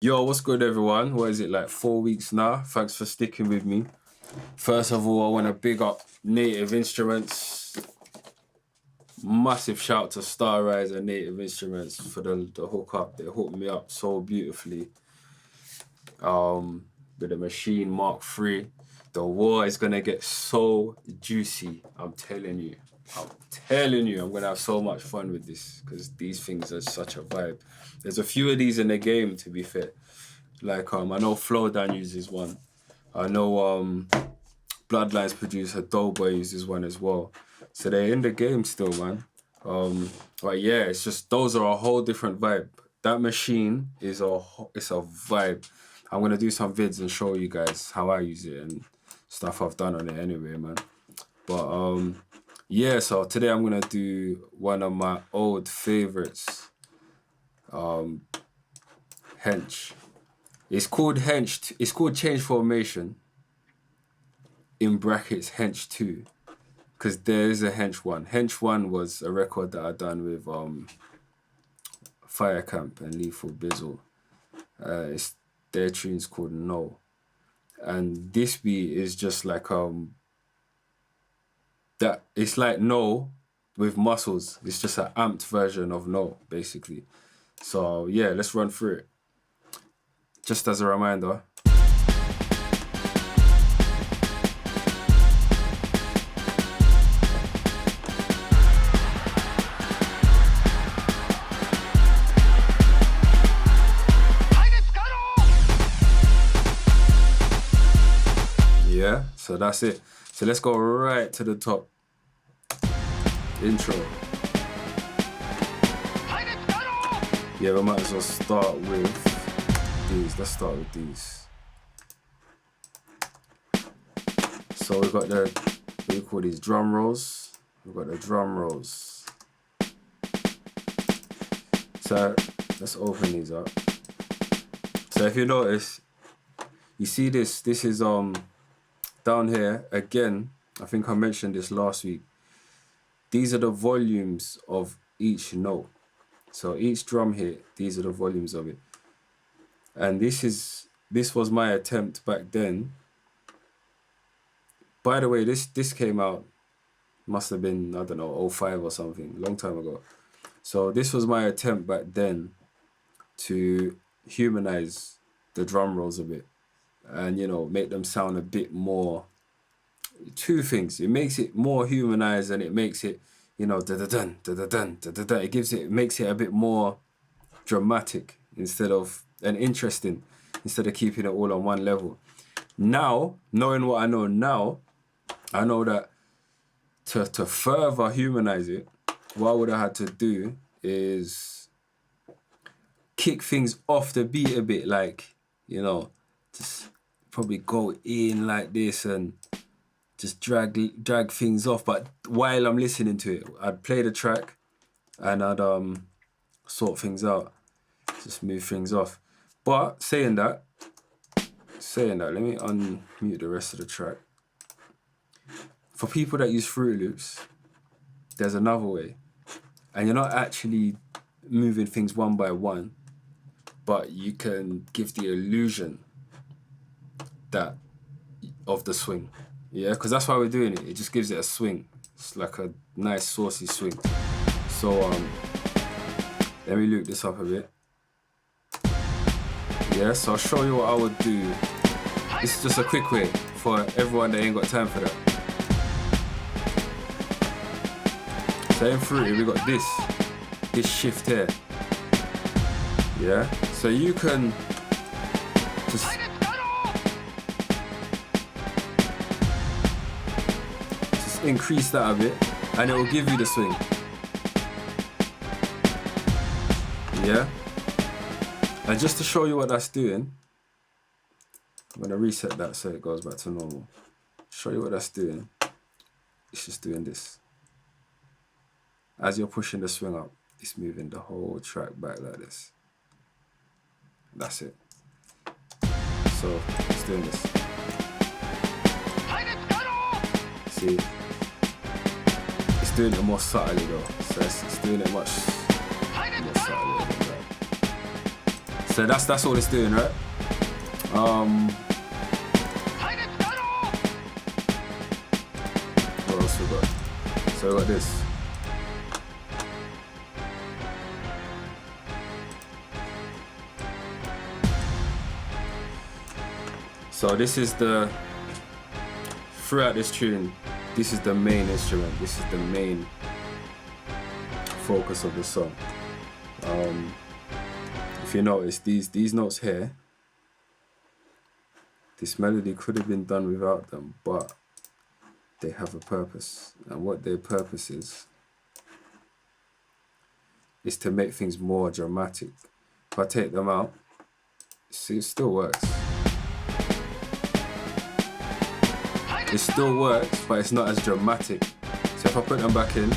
Yo, what's good, everyone? What is it, like 4 weeks now? Thanks for sticking with me. First of all, I want to big up Native Instruments. Massive shout to Star Rise and Native Instruments for the hookup. They hooked me up so beautifully. With the Machine Mark III. The war is gonna get so juicy. I'm telling you. I'm gonna have so much fun with this because these things are such a vibe. There's a few of these in the game, to be fair. Like I know Flowdown uses one. I know Bloodlines producer Doughboy uses one as well. So they're in the game still, man. But yeah, it's just those are a whole different vibe. That machine is it's a vibe. I'm gonna do some vids and show you guys how I use it and stuff I've done on it anyway, man. But yeah, so today I'm gonna do one of my old favorites, Hench. It's called Hench. It's called Change Formation. In brackets, Hench 2. Because there is a Hench 1. Hench 1 was a record that I done with Fire Camp and Lethal Bizzle. It's their tune's called No. And this beat is just like that it's like No with muscles. It's just an amped version of No, basically. So yeah, let's run through it. Just as a reminder, yeah, so that's it. So let's go right to the top. Intro. Yeah, we might as well start with these. Let's start with these. So we've got what do you call these? Drum rolls. We've got the drum rolls. So let's open these up. So if you notice, you see this is down here again. I think I mentioned this last week. These are the volumes of each note. So each drum hit, these are the volumes of it. And this was my attempt back then. By the way, this came out, must have been, I don't know, 05 or something, long time ago. So this was my attempt back then to humanize the drum rolls a bit and, make them sound a bit more. Two things. It makes it more humanized and it makes it, da-da-dun, da-da-dun, da-da-dun. It makes it a bit more dramatic and interesting instead of keeping it all on one level. Now, knowing what I know now, I know that to further humanize it, what I would have had to do is kick things off the beat a bit, like, just probably go in like this and just drag things off. But while I'm listening to it, I'd play the track and I'd sort things out, just move things off. But saying that, let me unmute the rest of the track. For people that use Fruit Loops, there's another way. And you're not actually moving things one by one, but you can give the illusion of the swing. Yeah, because that's why we're doing it. It just gives it a swing. It's like a nice saucy swing. So let me loop this up a bit. Yeah, so I'll show you what I would do. This is just a quick way for everyone that ain't got time for that. So in Fruity, we got this shift here. Yeah, so you can just increase that a bit and it will give you the swing. Yeah, and just to show you what that's doing, I'm gonna reset that so it goes back to normal. Show you what that's doing. It's just doing this. As you're pushing the swing up, it's moving the whole track back like this. That's it. So it's doing this. See, it's doing it more subtly though. So it's doing it much more subtly than that. So that's all it's doing, right? What else we got? So we got this. So this is throughout this tune, this is the main instrument. This is the main focus of the song. If you notice, these notes here, this melody could have been done without them, but they have a purpose. And what their purpose is to make things more dramatic. If I take them out, see, it still works. It still works, but it's not as dramatic. So if I put them back in,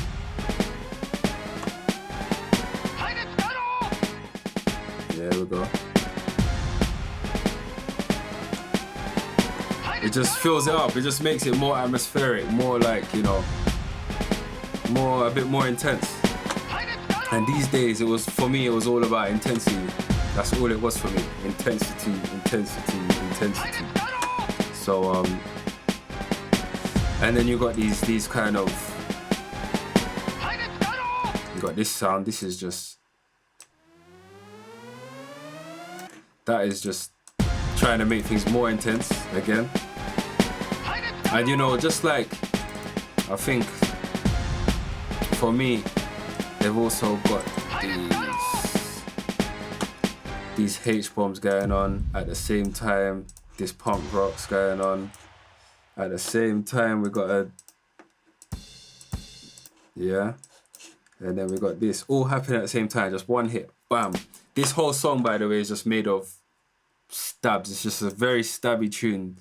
there we go. It just fills it up. It just makes it more atmospheric, more like, you know, a bit more intense. And these days, for me, it was all about intensity. That's all it was for me. Intensity. So, and then you got these kind of, you got this sound. This is just, that is just trying to make things more intense again. And you know, just like, I think, for me, they've also got these H bombs going on at the same time. This punk rock's going on at the same time. We got and then we got this all happening at the same time. Just one hit, bam. This whole song, by the way, is just made of stabs. It's just a very stabby tune.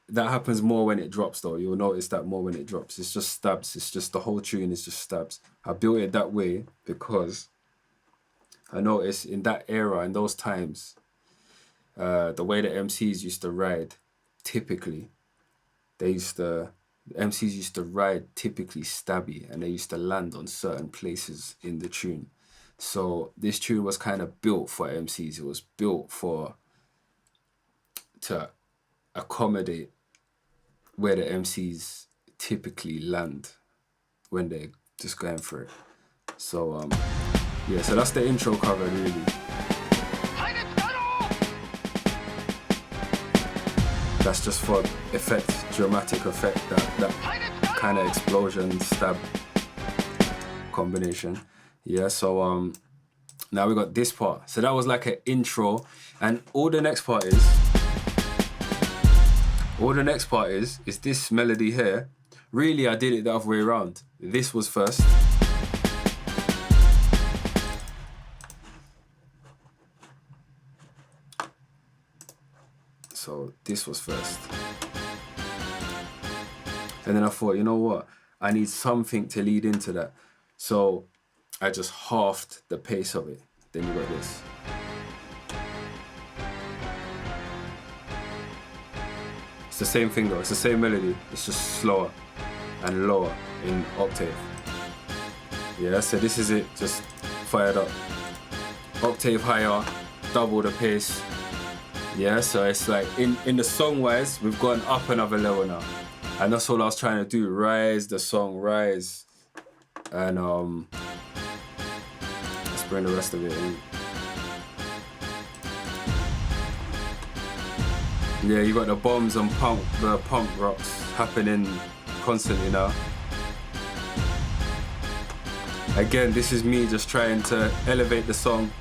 That happens more when it drops, though. You'll notice that more when it drops. It's just stabs. It's just the whole tune is just stabs. I built it that way because I noticed in that era, in those times, the way that MCs used to ride, typically, MCs used to ride typically stabby, and they used to land on certain places in the tune. So this tune was kind of built for MCs. It was built to accommodate where the MCs typically land when they're just going for it. So yeah, so that's the intro cover really. That's just for effect, dramatic effect, that kind of explosion, stab combination. Yeah, so now we got this part. So that was like an intro, and all the next part is this melody here. Really, I did it the other way around. This was first. So this was first. And then I thought, you know what? I need something to lead into that. So I just halved the pace of it. Then you got this. It's the same thing though, it's the same melody. It's just slower and lower in octave. Yeah, so this is it, just fired up. Octave higher, double the pace. Yeah, so it's like, in the song wise, we've gone up another level now. And that's all I was trying to do, rise the song, rise. And let's bring the rest of it in. Yeah, you got the bombs and the punk rocks happening constantly now. Again, this is me just trying to elevate the song.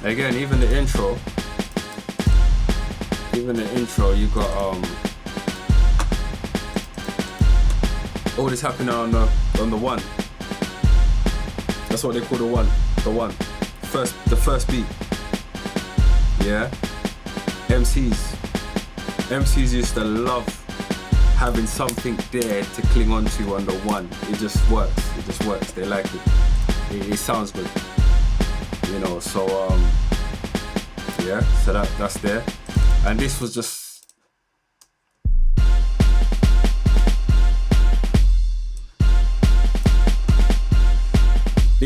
Again, even the intro, you got all this happening on the one. That's what they call the one. The first beat. Yeah. MCs used to love having something there to cling on to on the one. It just works. They like it. It sounds good. You know, so yeah, so that's there. And this was just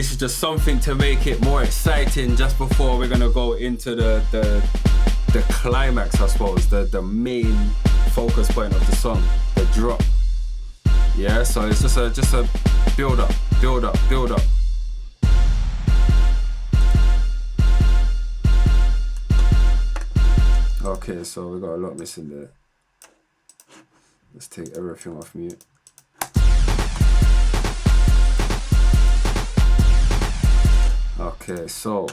this is just something to make it more exciting just before we're gonna go into the climax, I suppose, the main focus point of the song, the drop. Yeah, so it's just a build up. Okay, so we got a lot missing there. Let's take everything off mute. Okay, so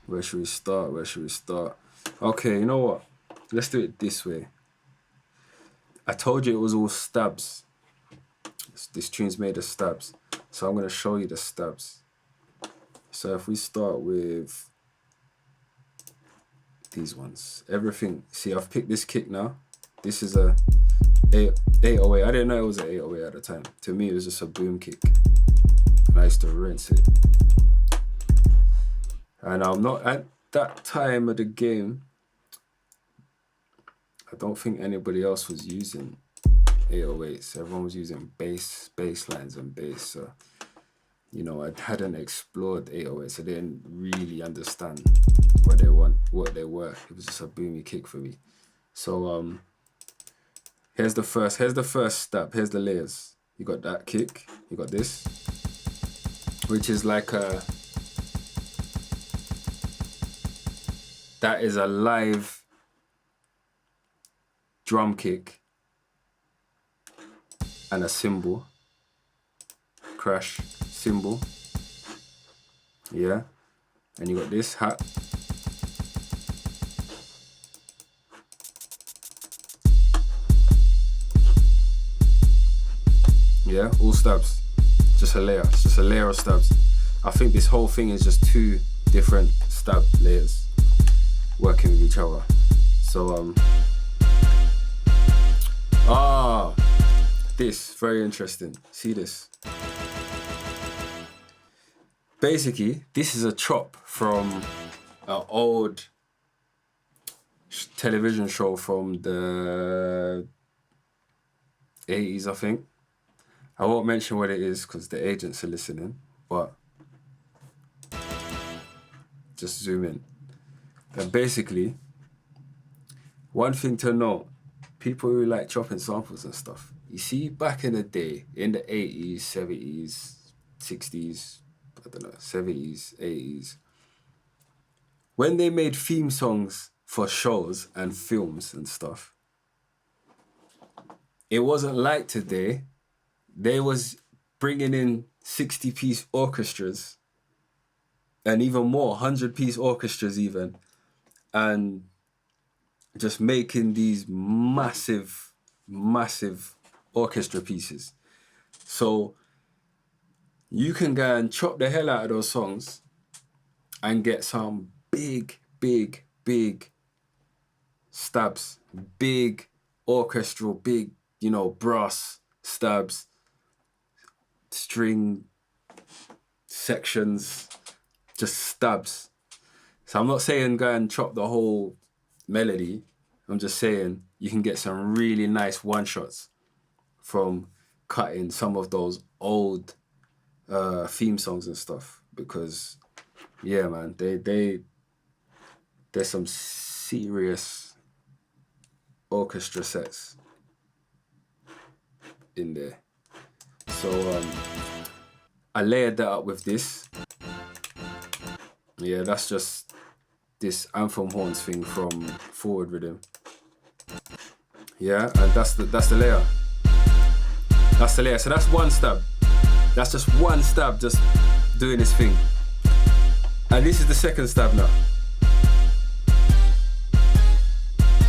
where should we start? Okay, you know what? Let's do it this way. I told you it was all stabs. This tune's made of stabs. So I'm going to show you the stabs. So if we start with these ones, everything. See, I've picked this kick now. This is a 808. I didn't know it was an 808 at the time. To me, it was just a boom kick. And I used to rinse it. And I'm not at that time of the game. I don't think anybody else was using 808s. Everyone was using bass lines and bass. So, you know, I hadn't explored 808s. I didn't really understand what they were. It was just a boomy kick for me. So here's the first stab. Here's the layers. You got that kick. You got this, which is like that is a live drum kick and a cymbal, crash cymbal. Yeah, and you got this hat. Yeah, all stabs. Just a layer. It's just a layer of stabs. I think this whole thing is just two different stab layers working with each other. So this, very interesting. See this? Basically, this is a chop from an old television show from the 80s, I think. I won't mention what it is because the agents are listening, but just zoom in. And basically, one thing to note, people who like chopping samples and stuff, you see back in the day, in the 80s, 70s, 60s, I don't know, 70s, 80s, when they made theme songs for shows and films and stuff, it wasn't like today. They was bringing in 60-piece orchestras and even more, 100-piece orchestras even, and just making these massive orchestra pieces. So you can go and chop the hell out of those songs and get some big stabs, big orchestral, big, you know, brass stabs, string sections, just stabs. So I'm not saying go and chop the whole melody. I'm just saying you can get some really nice one-shots from cutting some of those old theme songs and stuff. Because, yeah, man, there's some serious orchestra sets in there. So I layered that up with this. Yeah, that's just this anthem horns thing from Forward Rhythm. Yeah, and that's the layer. That's the layer. So that's one stab. That's just one stab just doing this thing. And this is the second stab now.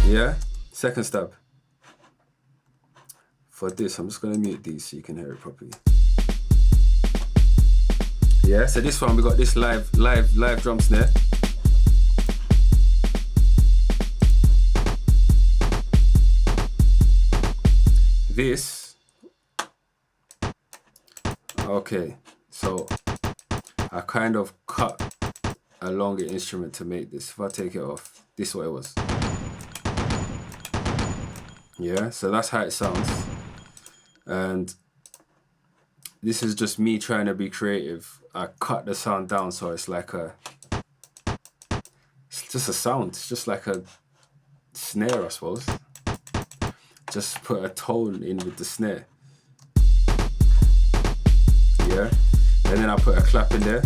Yeah, second stab. For this, I'm just gonna mute these so you can hear it properly. Yeah, so this one we got this live drum snare. This, okay, so I kind of cut a longer instrument to make this. If I take it off, this is what it was. Yeah, so that's how it sounds. And this is just me trying to be creative. I cut the sound down so it's like it's just a sound. It's just like a snare, I suppose. Just put a tone in with the snare. Yeah, and then I put a clap in there.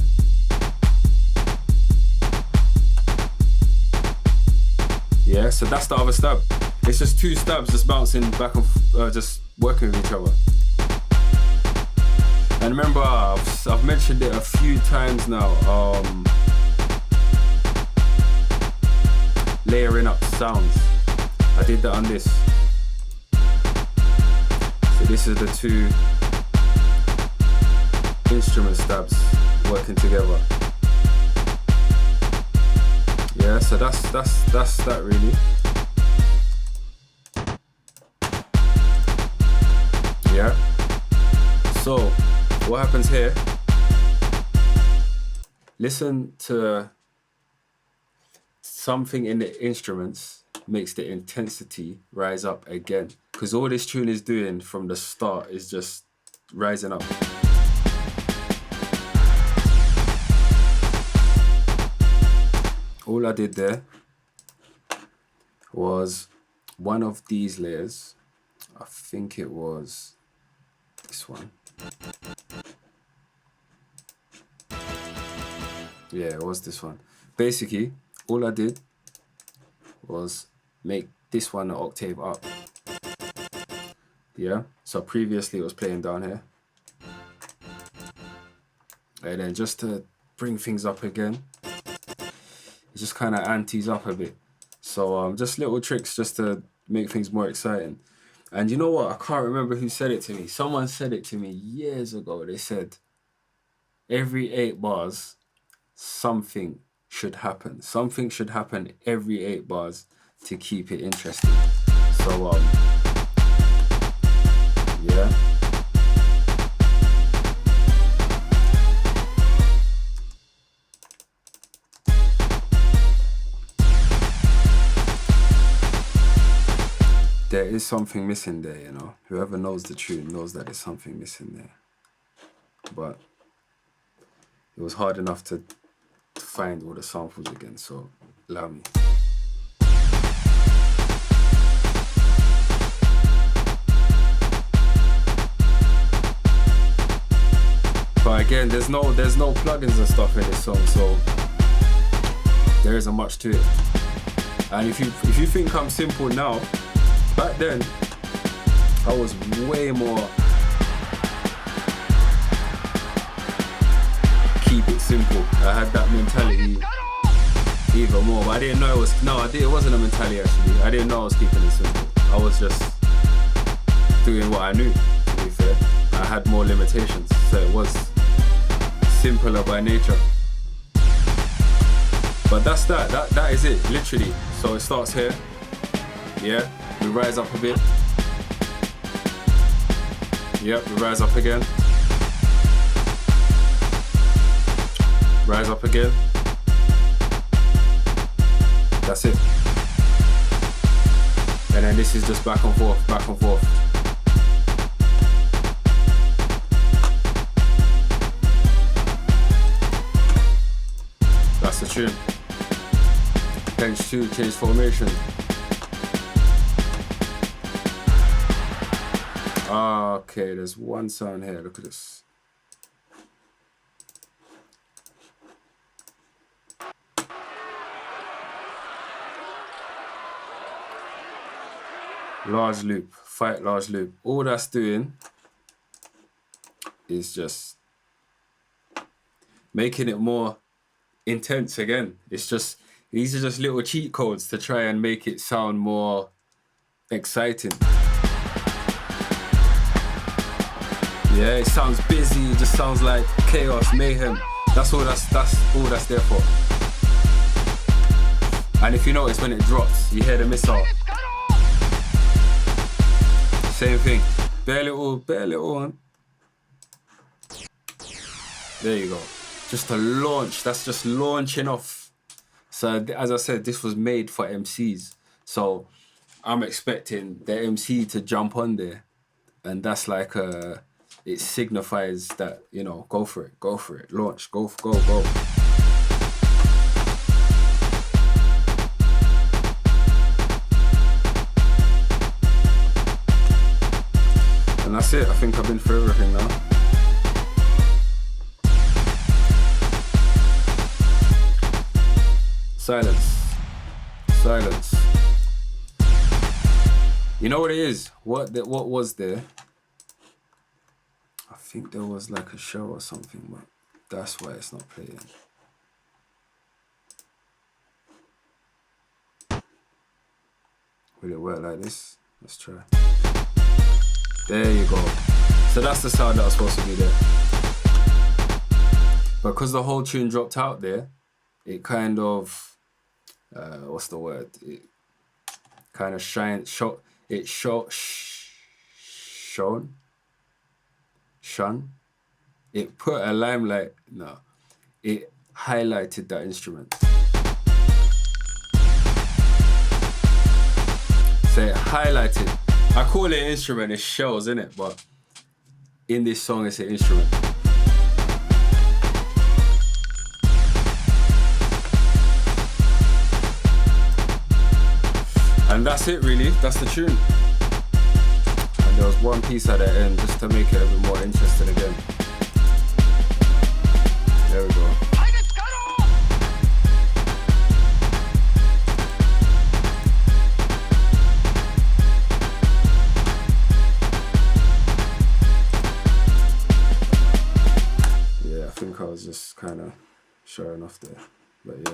Yeah, so that's the other stab. It's just two stabs just bouncing back and just working with each other. And remember, I've mentioned it a few times now. Layering up sounds. I did that on this. So this is the two instrument stabs working together. Yeah, so that's that really. Yeah. So what happens here? Listen to something in the instruments makes the intensity rise up again. Because all this tune is doing from the start is just rising up. All I did there was one of these layers. I think it was this one. Yeah, it was this one. Basically, all I did was make this one an octave up. Yeah, so previously it was playing down here. And then just to bring things up again, it just kind of antes up a bit. So just little tricks just to make things more exciting. And you know what? I can't remember who said it to me. Someone said it to me years ago. They said, every 8 bars, something should happen. Something should happen every 8 bars to keep it interesting. So, yeah. There is something missing there, you know. Whoever knows the tune knows that there's something missing there. But it was hard enough to find all the samples again, so allow me. But again, there's no plugins and stuff in this song, so there isn't much to it. And if you think I'm simple now, back then I was way more keep it simple. I had that mentality even more, but I didn't know it was it wasn't a mentality actually. I didn't know I was keeping it simple. I was just doing what I knew, to be fair. I had more limitations, so it was simpler by nature. But that's that is it, literally. So it starts here. Yeah, we rise up a bit. Yep, we rise up again. Rise up again. That's it. And then this is just back and forth, back and forth. That's the tune. Hench 2, change formation. Okay, there's one sound here, look at this. Large loop, fight large loop. All that's doing is just making it more intense again. It's just, these are just little cheat codes to try and make it sound more exciting. Yeah, it sounds busy, it just sounds like chaos, mayhem. That's all that's there for. And if you notice when it drops, you hear the missile. Same thing. Bare little one. There you go. Just a launch, that's just launching off. So as I said, this was made for MCs. So I'm expecting the MC to jump on there, and that's like it signifies that, you know, go for it, launch, go. And that's it. I think I've been through everything now. Silence. You know what it is? What was there? I think there was like a show or something, but that's why it's not playing. Will it work like this? Let's try. There you go. So that's the sound that was supposed to be there. But because the whole tune dropped out there, it kind of, what's the word? It kind of shone. It put a limelight. No, it highlighted that instrument. So it highlighted. I call it an instrument, it's shells, innit? But in this song, it's an instrument. And that's it, really. That's the tune. And there was one piece at the end just to make it a bit more interesting again. There we go. I think I was just kind of showing off there, but yeah,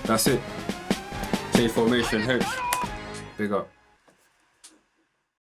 that's it. J Formation, Hench, big up.